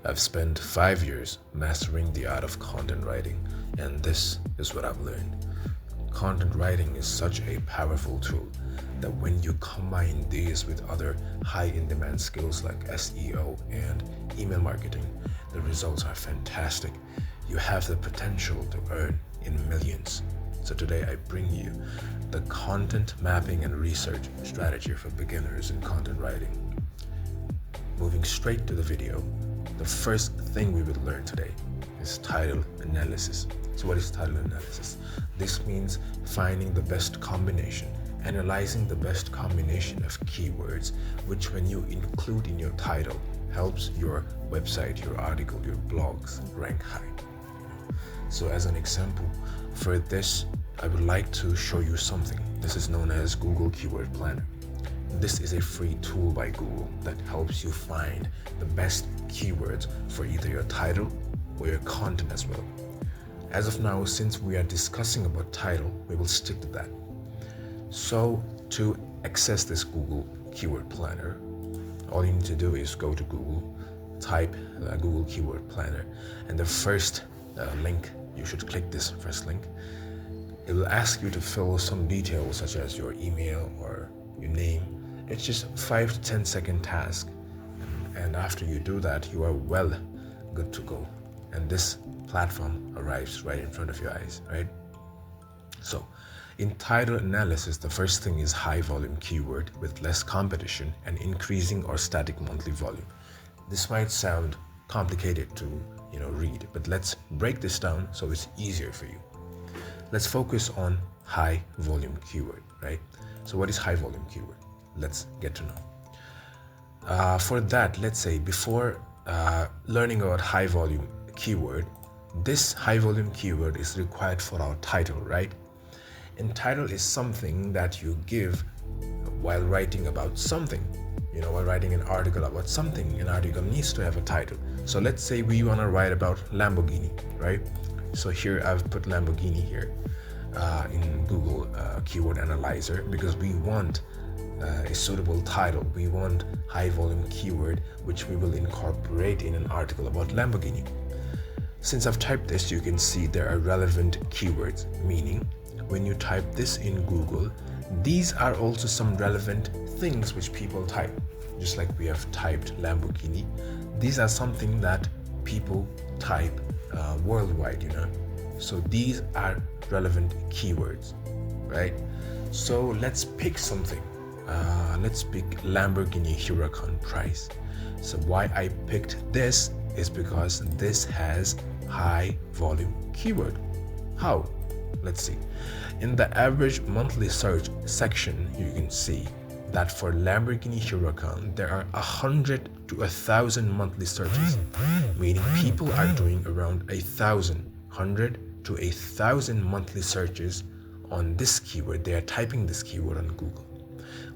I've spent 5 years mastering the art of content writing, and this is what I've learned. Content writing is such a powerful tool that when you combine these with other high in demand skills like SEO and email marketing, the results are fantastic. You have the potential to earn in millions. So today I bring you the content mapping and research strategy for beginners in content writing. Moving straight to the video, the first thing we will learn today is title analysis. So what is title analysis? This means finding the best combination, analyzing the best combination of keywords, which when you include in your title, helps your website, your article, your blogs rank high. So as an example, for this, I would like to show you something. This is known as Google Keyword Planner. This is a free tool by Google that helps you find the best keywords for either your title or your content as well. As of now, since we are discussing about title, we will stick to that. So to access this Google Keyword Planner, all you need to do is go to Google, type Google Keyword Planner, and the first link, you should click this first link. It will ask you to fill some details such as your email or your name. It's just 5 to 10 second task, and after you do that, you are well good to go, and this platform arrives right in front of your eyes, right? So in title analysis, the first thing is high volume keyword with less competition and increasing or static monthly volume. This might sound complicated to read, but let's break this down so it's easier for you. Let's focus on high volume keyword, right? So what is high volume keyword? Let's get to know. For that, let's say before learning about high volume keyword, this high volume keyword is required for our title, right? And title is something that you give while writing about something. While writing an article about something, an article needs to have a title. So let's say we want to write about Lamborghini, right? So here I've put Lamborghini here in Google Keyword Analyzer because we want a suitable title. We want high volume keyword which we will incorporate in an article about Lamborghini. Since I've typed this, you can see there are relevant keywords, meaning when you type this in Google, these are also some relevant things which people type. Just like we have typed Lamborghini, these are something that people type worldwide, So these are relevant keywords, right? So let's pick something. Let's pick Lamborghini Huracan price. So why I picked this is because this has high volume keyword. How? Let's see. In the average monthly search section, you can see that for Lamborghini Huracan, there are 100 to 1,000 monthly searches, meaning people are doing around 100 to 1,000 monthly searches on this keyword. They are typing this keyword on Google,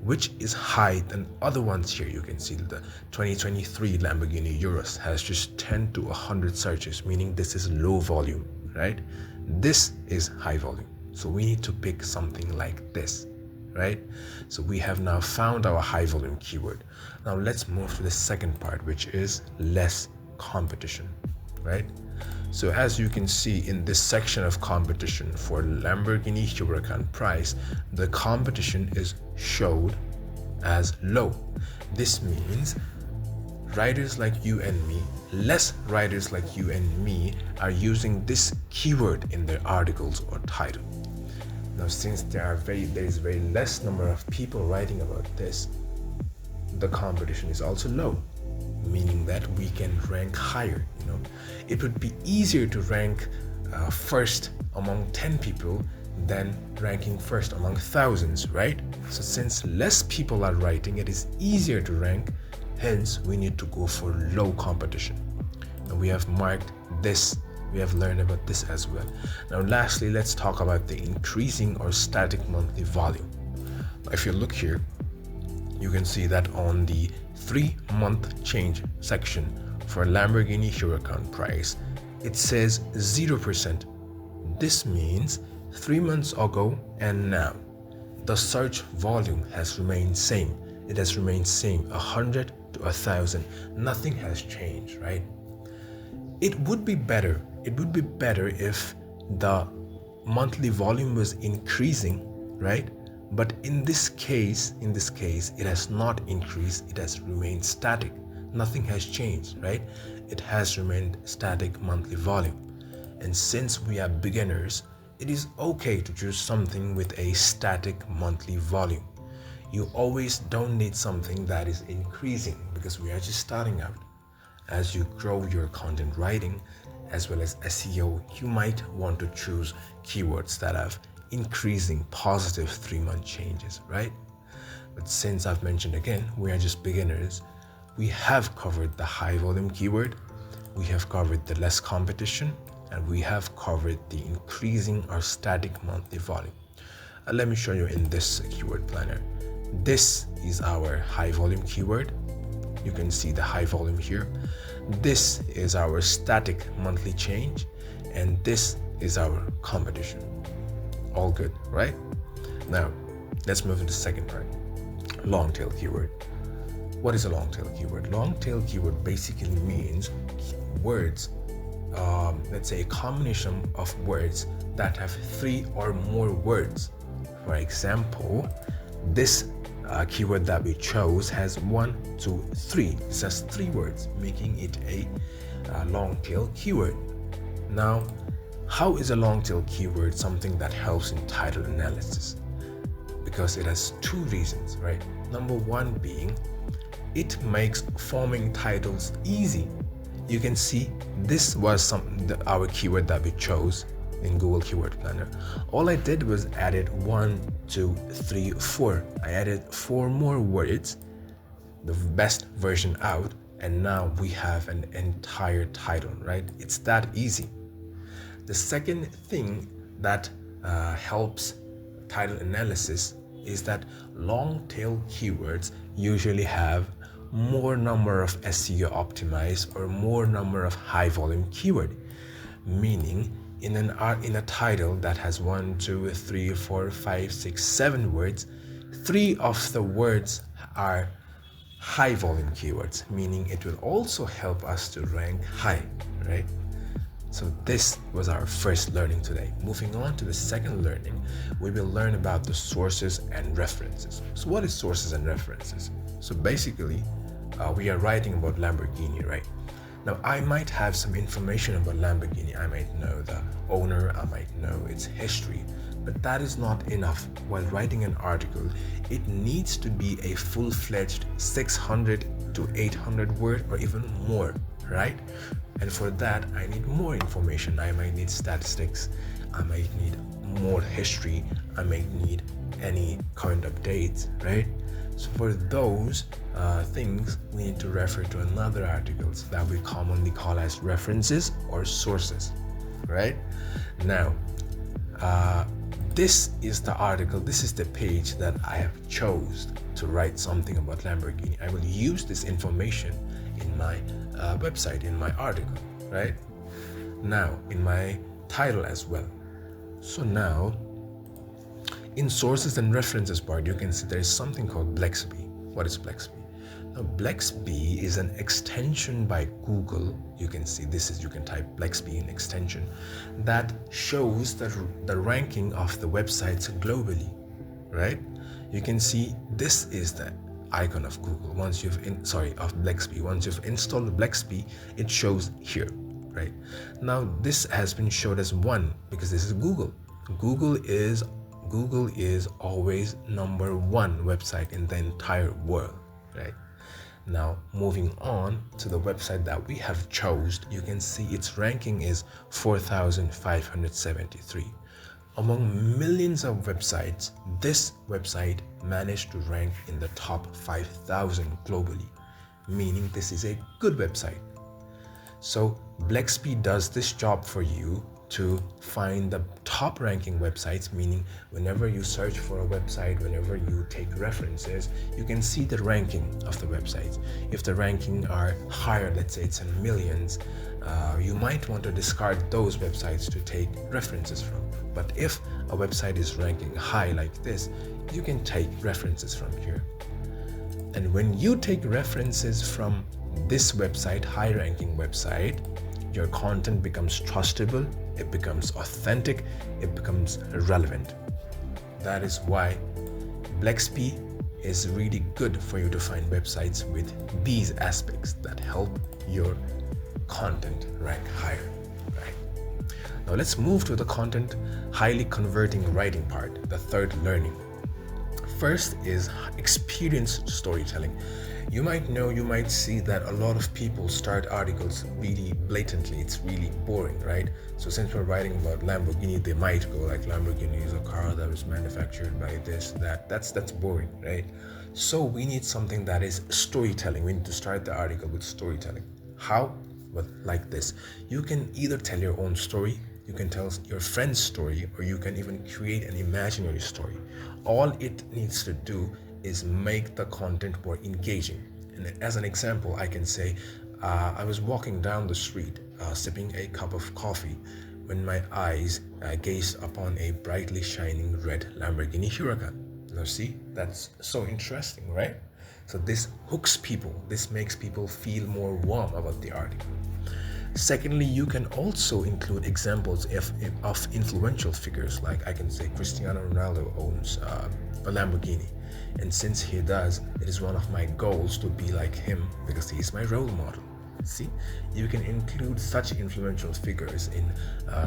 which is higher than other ones here. You can see the 2023 Lamborghini Urus has just 10 to 100 searches, meaning this is low volume, right? This is high volume. So we need to pick something like this, right? So we have now found our high volume keyword. Now let's move to the second part, which is less competition, right? So as you can see in this section of competition for Lamborghini Huracan price, the competition is showed as low. This means writers like you and me, less writers like you and me are using this keyword in their articles or title. Now since there is very less number of people writing about this, the competition is also low, meaning that we can rank higher. It would be easier to rank first among 10 people than ranking first among thousands, right? So since less people are writing, it is easier to rank, hence we need to go for low competition. And we have marked this, we have learned about this as well. Now lastly, let's talk about the increasing or static monthly volume. If you look here, you can see that on the 3-month change section for Lamborghini Huracan price, it says 0%. This means 3 months ago and now, the search volume has remained same. It has remained same, 100 to 1,000. Nothing has changed, right? It would be better if the monthly volume was increasing, right? But in this case, it has not increased, it has remained static. Nothing has changed, right? It has remained static monthly volume. And since we are beginners, it is okay to choose something with a static monthly volume. You always don't need something that is increasing because we are just starting out. As you grow your content writing as well as SEO, you might want to choose keywords that have increasing positive 3-month changes, right? But since I've mentioned again, we are just beginners, we have covered the high volume keyword, we have covered the less competition, and we have covered the increasing or static monthly volume. Let me show you in this keyword planner. This is our high volume keyword. You can see the high volume here. This is our static monthly change, and this is our competition. All good, right? Now, let's move to the second part. Long tail keyword. What is a long tail keyword? Long tail keyword basically means words, let's say a combination of words that have 3 or more words. For example, this keyword that we chose has 1, 2, 3. It has 3 words, making it a long tail keyword. Now, how is a long tail keyword something that helps in title analysis? Because it has 2 reasons, right? Number 1 being, it makes forming titles easy. You can see this was our keyword that we chose in Google Keyword Planner. All I did was added 1, 2, 3, 4. I added 4 more words, the best version out, and now we have an entire title, right? It's that easy. The second thing that helps title analysis is that long tail keywords usually have more number of SEO optimized or more number of high volume keyword, meaning in a title that has 1, 2, 3, 4, 5, 6, 7 words, 3 of the words are high volume keywords, meaning it will also help us to rank high, right? So this was our first learning today. Moving on to the second learning, we will learn about the sources and references. So what is sources and references? So basically, we are writing about Lamborghini, right? Now, I might have some information about Lamborghini. I might know the owner, I might know its history, but that is not enough. While writing an article, it needs to be a full-fledged 600 to 800 word or even more, right? And for that, I need more information. I might need statistics. I might need more history. I might need any current updates, right? So for those things, we need to refer to another articles that we commonly call as references or sources, right? Now, this is the article, this is the page that I have chose to write something about Lamborghini. I will use this information in my website, in my article, right? Now, in my title as well. So now, in sources and references part, you can see there is something called Blexby. What is Blexby? Now, Blexby is an extension by Google. You can see you can type Blexby in extension that shows the ranking of the websites globally, right? You can see this is the icon of Google. Of Blexby. Once you've installed Blexby, it shows here, right? Now, this has been showed as 1 because this is Google. Google is always number 1 website in the entire world, right? Now, moving on to the website that we have chosen, you can see its ranking is 4,573. Among millions of websites, this website managed to rank in the top 5,000 globally, meaning this is a good website. So Blexby does this job for you to find the top ranking websites, meaning whenever you search for a website, whenever you take references, you can see the ranking of the websites. If the ranking are higher, let's say it's in millions, you might want to discard those websites to take references from. But if a website is ranking high like this, you can take references from here. And when you take references from this website, high ranking website, your content becomes trustable, it becomes authentic, it becomes relevant. That is why Blexp is really good for you to find websites with these aspects that help your content rank higher, right? Now let's move to the content highly converting writing part, the third learning. First is experience storytelling. You might see that a lot of people start articles really blatantly. It's really boring, right? So since we're writing about Lamborghini, they might go like, Lamborghini is a car that was manufactured by this, that. That's boring, right? So we need something that is storytelling. We need to start the article with storytelling. How? Well, like this. You can either tell your own story, you can tell your friend's story, or you can even create an imaginary story. All it needs to do is make the content more engaging. And as an example, I can say, I was walking down the street, sipping a cup of coffee, when my eyes gazed upon a brightly shining red Lamborghini Huracan. Now see, that's so interesting, right? So this hooks people. This makes people feel more warm about the article. Secondly, you can also include examples of influential figures. Like I can say Cristiano Ronaldo owns a Lamborghini. And since he does, it is one of my goals to be like him because he is my role model. See, you can include such influential figures in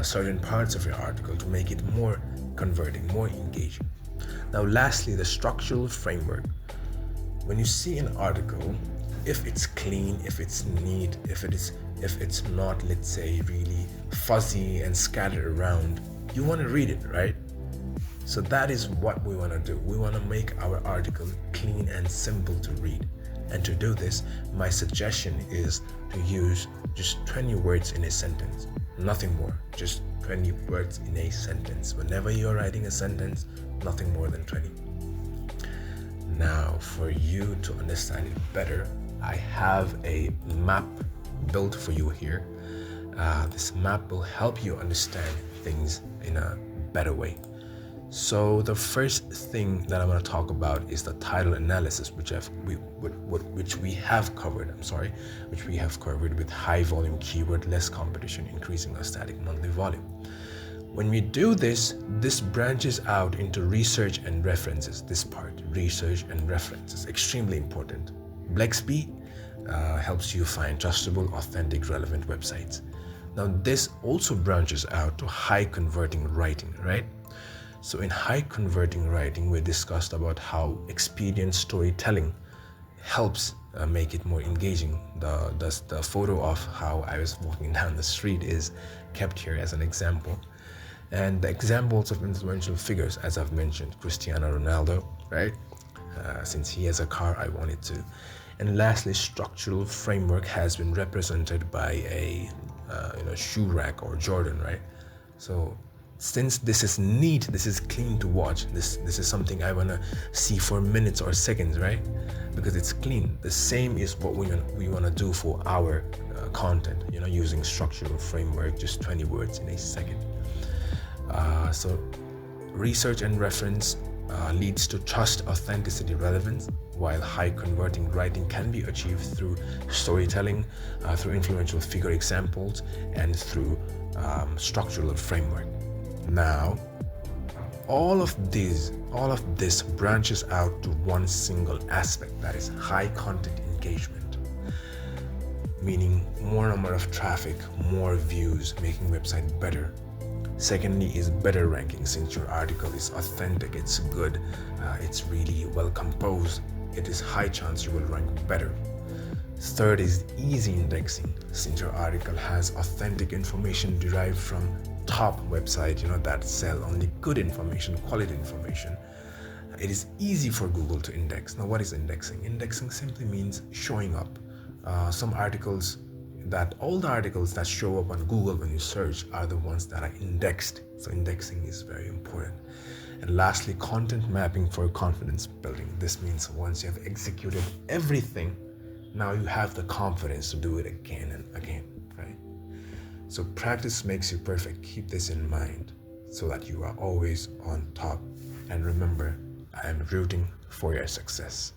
certain parts of your article to make it more converting, more engaging. Now, lastly, the structural framework. When you see an article, if it's clean, if it's neat, if it's not, let's say, really fuzzy and scattered around, you want to read it, right? So that is what we want to do. We want to make our article clean and simple to read. And to do this, my suggestion is to use just 20 words in a sentence. Nothing more, just 20 words in a sentence. Whenever you're writing a sentence, nothing more than 20. Now, for you to understand it better, I have a map built for you here. This map will help you understand things in a better way. So the first thing that I'm going to talk about is the title analysis, which we have covered with high volume keyword, less competition, increasing our static monthly volume. When we do this branches out into research and references. This part, research and references, extremely important. Blexp helps you find trustable, authentic, relevant websites. Now this also branches out to high converting writing, right? So in high converting writing, we discussed about how experience storytelling helps make it more engaging. The photo of how I was walking down the street is kept here as an example. And the examples of influential figures, as I've mentioned, Cristiano Ronaldo, right? Since he has a car, I wanted to. And lastly, structural framework has been represented by a shoe rack or Jordan, right? So since this is neat, this is clean to watch, this is something I want to see for minutes or seconds, right? Because it's clean. The same is what we want to do for our content, using structural framework, just 20 words in a second. So research and reference leads to trust, authenticity, relevance, while high converting writing can be achieved through storytelling, through influential figure examples, and through structural framework. Now, all of this branches out to one single aspect, that is high content engagement, meaning more number of traffic, more views, making website better. Secondly is better ranking, since your article is authentic, it's good, it's really well composed, it is high chance you will rank better. Third is easy indexing, since your article has authentic information derived from top websites, that sell only good information, quality information. It is easy for Google to index. Now, what is indexing? Indexing simply means showing up. All the articles that show up on Google when you search are the ones that are indexed. So indexing is very important. And lastly, content mapping for confidence building. This means once you have executed everything, now you have the confidence to do it again and again, right? So practice makes you perfect. Keep this in mind so that you are always on top. And remember, I am rooting for your success.